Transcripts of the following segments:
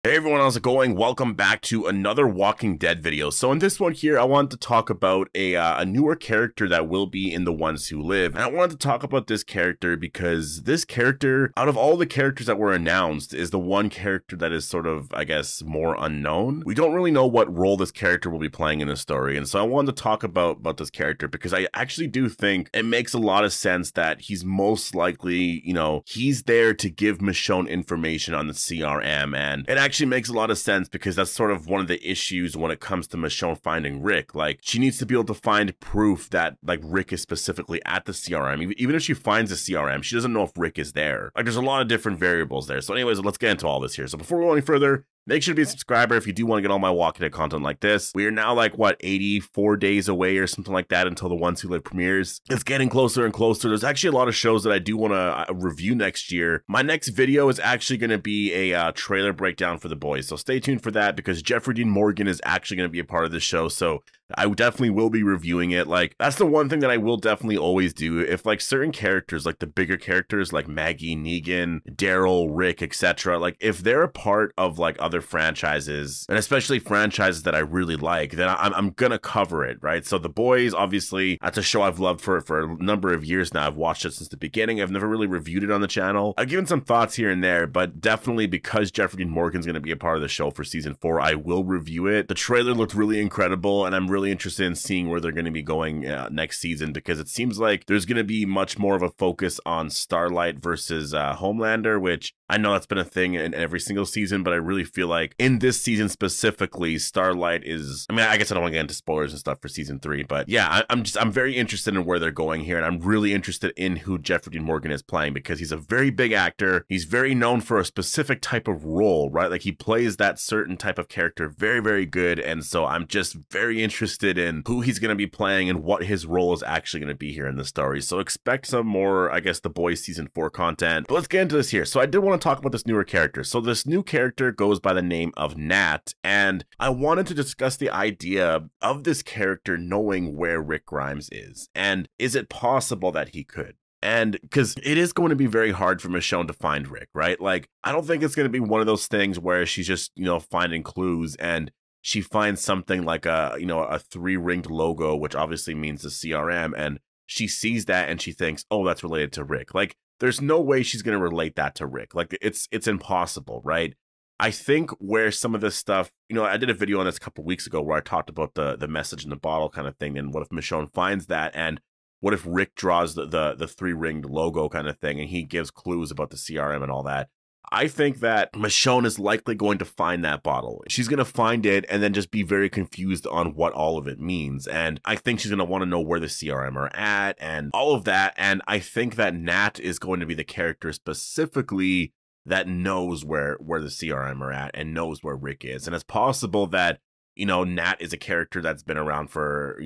Hey everyone, how's it going? Welcome back to another Walking Dead video. So in this one here, I wanted to talk about a newer character that will be in The Ones Who Live. And I wanted to talk about this character because this character, out of all the characters that were announced, is the one character that is sort of, I guess, more unknown. We don't really know what role this character will be playing in the story. And so I wanted to talk about this character because I actually do think it makes a lot of sense that he's most likely, he's there to give Michonne information on the CRM. And it actually makes a lot of sense because that's sort of one of the issues when it comes to Michonne finding Rick. Like, she needs to be able to find proof that, like, Rick is specifically at the CRM. Even if she finds the CRM, she doesn't know if Rick is there. Like, there's a lot of different variables there. So anyways, let's get into all this here. So before we go any further, make sure to be a subscriber if you do want to get all my Walking Dead content like this. We are now like, what, 84 days away or something like that until The Ones Who Live premieres. It's getting closer and closer. There's actually a lot of shows that I do want to review next year. My next video is actually going to be a trailer breakdown for The Boys. So stay tuned for that because Jeffrey Dean Morgan is actually going to be a part of this show. So I definitely will be reviewing it. Like, that's the one thing that I will definitely always do. If like certain characters, like the bigger characters like Maggie, Negan, Daryl, Rick, etc., like if they're a part of like other franchises, and especially franchises that I really like, then I'm gonna cover it, right? So The Boys, obviously, that's a show I've loved for a number of years now. I've watched it since the beginning. I've never really reviewed it on the channel. I've given some thoughts here and there, but definitely because Jeffrey Dean Morgan's gonna be a part of the show for season 4, I will review it. The trailer looked really incredible, and I'm really interested in seeing where they're going to be going next season because it seems like there's going to be much more of a focus on Starlight versus Homelander, which I know that's been a thing in every single season, but I really feel like in this season specifically, Starlight is, I mean, I guess I don't want to get into spoilers and stuff for season 3, but yeah, I'm very interested in where they're going here, and I'm really interested in who Jeffrey Dean Morgan is playing because he's a very big actor. He's very known for a specific type of role, right? Like, he plays that certain type of character very, very good, and so I'm just very interested in who he's going to be playing and what his role is actually going to be here in the story. So expect some more, I guess, The Boys season 4 content. But let's get into this here. So I did want to talk about this newer character. So this new character goes by the name of Nat, and I wanted to discuss the idea of this character knowing where Rick Grimes is, and is it possible that he could? And because it is going to be very hard for Michonne to find Rick, right? Like, I don't think it's going to be one of those things where she's just, finding clues and she finds something like a 3-ringed logo, which obviously means the CRM, and she sees that and she thinks, oh, that's related to Rick. Like, there's no way she's going to relate that to Rick. Like, it's impossible, right? I think where some of this stuff, I did a video on this a couple weeks ago where I talked about the message in the bottle kind of thing, and what if Michonne finds that, and what if Rick draws the 3-ringed logo kind of thing, and he gives clues about the CRM and all that. I think that Michonne is likely going to find that bottle. She's going to find it and then just be very confused on what all of it means. And I think she's going to want to know where the CRM are at and all of that. And I think that Nat is going to be the character specifically that knows where the CRM are at and knows where Rick is. And it's possible that, Nat is a character that's been around for,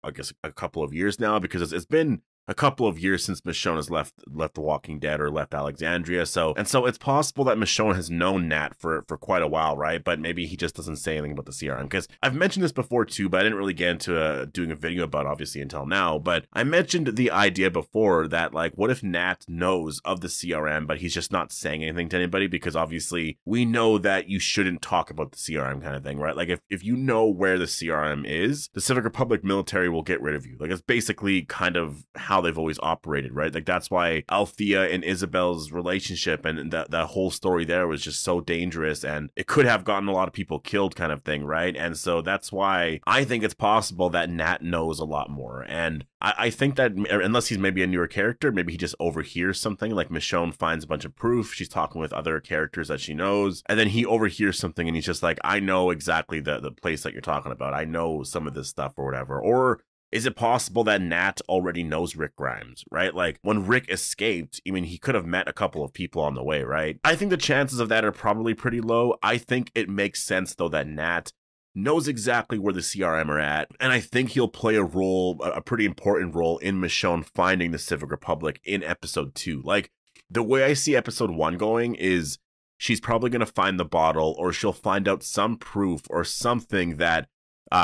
I guess a couple of years now, because it's been a couple of years since Michonne has left The Walking Dead or left Alexandria. So it's possible that Michonne has known Nat for quite a while, right? But maybe he just doesn't say anything about the CRM. Because I've mentioned this before too, but I didn't really get into doing a video about it, obviously, until now. But I mentioned the idea before that, like, what if Nat knows of the CRM, but he's just not saying anything to anybody? Because obviously we know that you shouldn't talk about the CRM kind of thing, right? Like, if you know where the CRM is, the Civic Republic military will get rid of you. Like, it's basically kind of how they've always operated, right? Like, that's why Althea and Isabel's relationship and that whole story there was just so dangerous, and it could have gotten a lot of people killed kind of thing, right? And so that's why I think it's possible that Nat knows a lot more. And I think that unless he's maybe a newer character, maybe he just overhears something, like Michonne finds a bunch of proof, she's talking with other characters that she knows, and then he overhears something and he's just like, I know exactly the place that you're talking about, I know some of this stuff or whatever. Or is it possible that Nat already knows Rick Grimes, right? Like, when Rick escaped, I mean, he could have met a couple of people on the way, right? I think the chances of that are probably pretty low. I think it makes sense, though, that Nat knows exactly where the CRM are at, and I think he'll play a role, a pretty important role, in Michonne finding the Civic Republic in episode 2. Like, the way I see episode 1 going is she's probably going to find the bottle, or she'll find out some proof or something that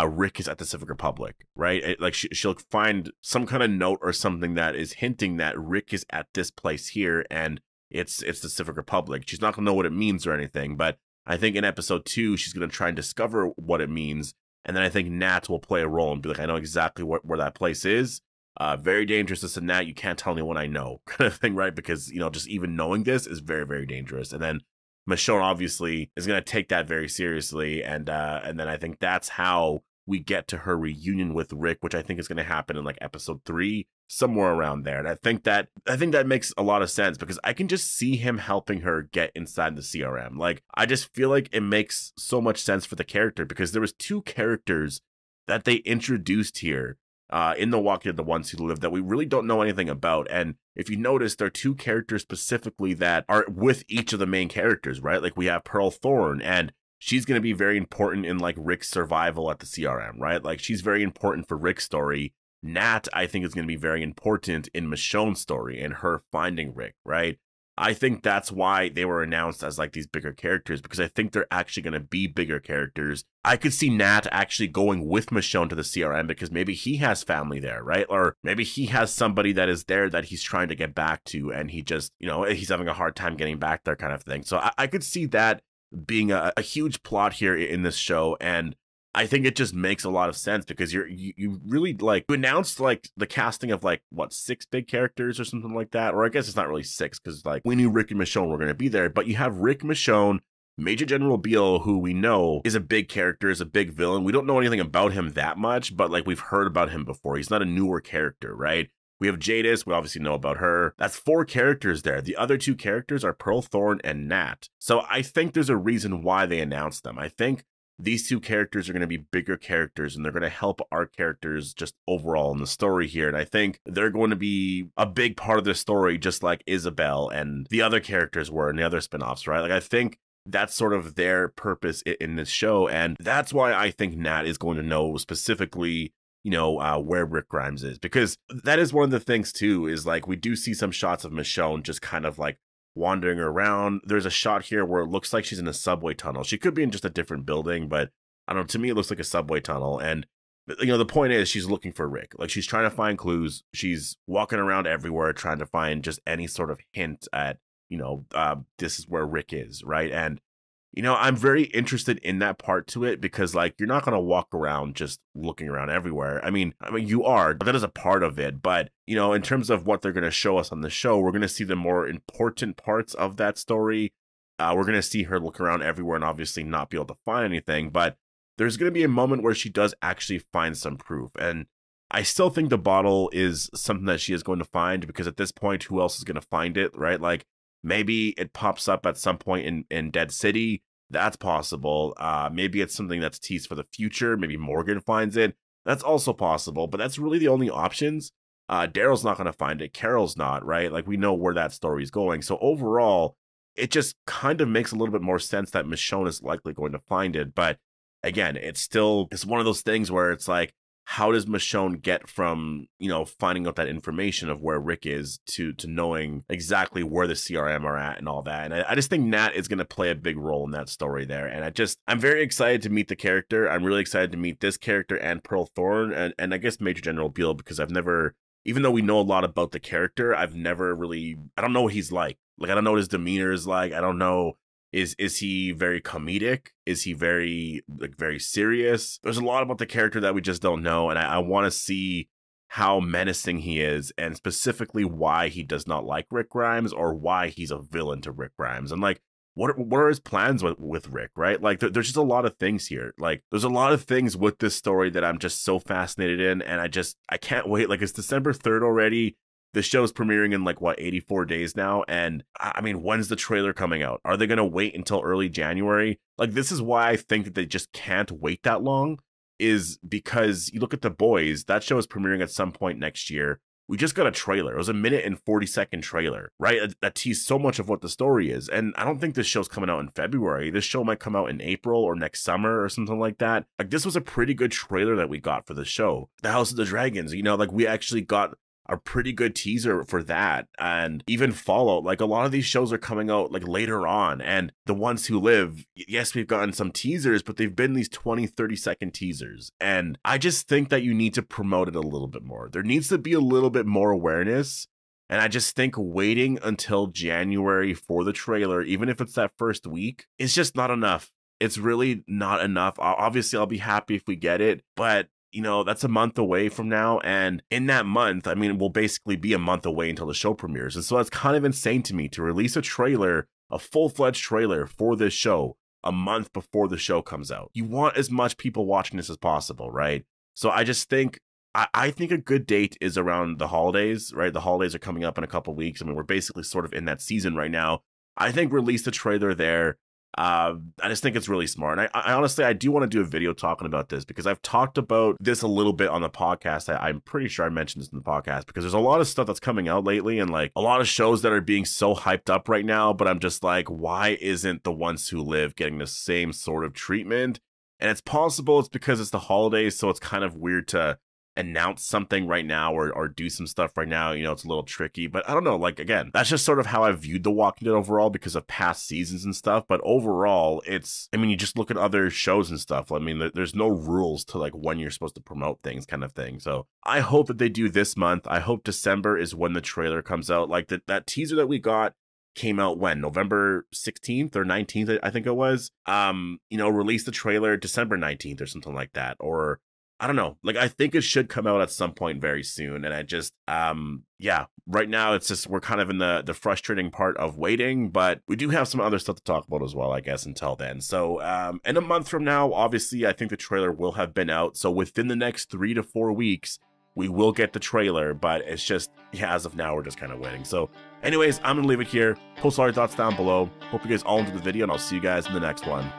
Rick is at the Civic Republic, right? Like, she'll find some kind of note or something that is hinting that Rick is at this place here, and it's the Civic Republic. She's not gonna know what it means or anything, but I think in episode 2, she's going to try and discover what it means. And then I think Nat will play a role and be like, I know exactly where that place is. Very dangerous, this and that. You can't tell anyone I know, kind of thing, right? Because, you know, just even knowing this is very, very dangerous. And then Michonne obviously is going to take that very seriously. And then I think that's how we get to her reunion with Rick, which I think is going to happen in like episode 3, somewhere around there. And I think that makes a lot of sense because I can just see him helping her get inside the CRM. Like, I just feel like it makes so much sense for the character because there was 2 characters that they introduced here in The Walking Dead, The Ones Who Live, that we really don't know anything about. And if you notice, there are 2 characters specifically that are with each of the main characters, right? Like, we have Pearl Thorne, and she's going to be very important in like Rick's survival at the CRM, right? Like, she's very important for Rick's story. Nat, I think, is going to be very important in Michonne's story and her finding Rick, right? I think that's why they were announced as like these bigger characters, because I think they're actually going to be bigger characters. I could see Nat actually going with Michonne to the CRM because maybe he has family there, right? Or maybe he has somebody that is there that he's trying to get back to, and he just, you know, he's having a hard time getting back there, kind of thing. So I could see that being a huge plot here in this show. And I think it just makes a lot of sense because you really like, you announced like the casting of like what, 6 big characters or something like that, or I guess it's not really 6 because like we knew Rick and Michonne were going to be there, but you have Rick, Michonne, Major General Beale, who we know is a big character, is a big villain. We don't know anything about him that much, but like we've heard about him before. He's not a newer character, right? We have Jadis, we obviously know about her. That's 4 characters there. The other 2 characters are Pearl Thorne and Nat. So I think there's a reason why they announced them. I think these 2 characters are going to be bigger characters and they're going to help our characters just overall in the story here. And I think they're going to be a big part of the story, just like Isabel and the other characters were in the other spinoffs, right? Like, I think that's sort of their purpose in this show. And that's why I think Nat is going to know specifically, you know, where Rick Grimes is, because that is one of the things too, is like, we do see some shots of Michonne just kind of like wandering around. There's a shot here where it looks like she's in a subway tunnel. She could be in just a different building, but I don't know, to me it looks like a subway tunnel. And you know, the point is she's looking for Rick. Like, she's trying to find clues. She's walking around everywhere trying to find just any sort of hint at, you know, this is where Rick is, right? And you know, I'm very interested in that part to it because, like, you're not going to walk around just looking around everywhere. I mean, you are, but that is a part of it. But, you know, in terms of what they're going to show us on the show, we're going to see the more important parts of that story. We're going to see her look around everywhere and obviously not be able to find anything. But there's going to be a moment where she does actually find some proof. And I still think the bottle is something that she is going to find because at this point, who else is going to find it, right? Like, maybe it pops up at some point in Dead City. That's possible. Maybe it's something that's teased for the future. Maybe Morgan finds it. That's also possible, but that's really the only options. Daryl's not going to find it. Carol's not, right? Like, we know where that story is going. So overall, it just kind of makes a little bit more sense that Michonne is likely going to find it. But again, it's one of those things where it's like, how does Michonne get from, you know, finding out that information of where Rick is to knowing exactly where the CRM are at and all that? And I just think Nat is going to play a big role in that story there. And I'm very excited to meet the character. I'm really excited to meet this character and Pearl Thorne and I guess Major General Beale, because even though we know a lot about the character, I don't know what he's like. Like, I don't know what his demeanor is like. I don't know. Is he very comedic? Is he very serious? There's a lot about the character that we just don't know, and I want to see how menacing he is, and specifically why he does not like Rick Grimes or why he's a villain to Rick Grimes, and like what are his plans with Rick, right? Like, there's just a lot of things here. Like, there's a lot of things with this story that I'm just so fascinated in, and I can't wait. Like, it's December 3rd already. The show's premiering in like, what, 84 days now? And I mean, when's the trailer coming out? Are they going to wait until early January? Like, this is why I think that they just can't wait that long, is because you look at The Boys, that show is premiering at some point next year. We just got a trailer. It was a 1:40 trailer, right? That teased so much of what the story is. And I don't think this show's coming out in February. This show might come out in April or next summer or something like that. Like, this was a pretty good trailer that we got for the show. The House of the Dragons, you know, like, we actually got a pretty good teaser for that. And even Fallout, like, a lot of these shows are coming out like later on. And The Ones Who Live, yes, we've gotten some teasers, but they've been these 20-30 second teasers. And I just think that you need to promote it a little bit more. There needs to be a little bit more awareness And I just think waiting until January for the trailer, even if it's that first week, is just not enough. It's really not enough. Obviously, I'll be happy if we get it, but you know, that's a month away from now. And in that month, I mean, we'll basically be a month away until the show premieres. And so that's kind of insane to me to release a trailer, a full-fledged trailer for this show a month before the show comes out. You want as much people watching this as possible, right? So I just think, I think a good date is around the holidays, right? The holidays are coming up in a couple weeks. I mean, we're basically sort of in that season right now. I think release the trailer there. I just think it's really smart. And I honestly, I do want to do a video talking about this because I've talked about this a little bit on the podcast. I'm pretty sure I mentioned this in the podcast because there's a lot of stuff that's coming out lately and like a lot of shows that are being so hyped up right now. But I'm just like, why isn't The Ones Who Live getting the same sort of treatment? And it's possible it's because it's the holidays. So it's kind of weird to announce something right now or do some stuff right now. You know, it's a little tricky, but I don't know. Like, again, that's just sort of how I viewed The Walking Dead overall because of past seasons and stuff. But overall, it's, I mean, you just look at other shows and stuff. I mean, there's no rules to like when you're supposed to promote things kind of thing. So I hope that they do this month. I hope December is when the trailer comes out. Like that teaser that we got came out when? November 16th or 19th, I think it was. You know, release the trailer December 19th or something like that. Or I don't know. Like, I think it should come out at some point very soon. And I just, yeah, right now it's just, we're kind of in the frustrating part of waiting, but we do have some other stuff to talk about as well, I guess, until then. So, in a month from now, obviously, I think the trailer will have been out. So within the next 3 to 4 weeks, we will get the trailer, but it's just, yeah, as of now, we're just kind of waiting. So anyways, I'm going to leave it here. Post all your thoughts down below. Hope you guys all enjoyed the video, and I'll see you guys in the next one.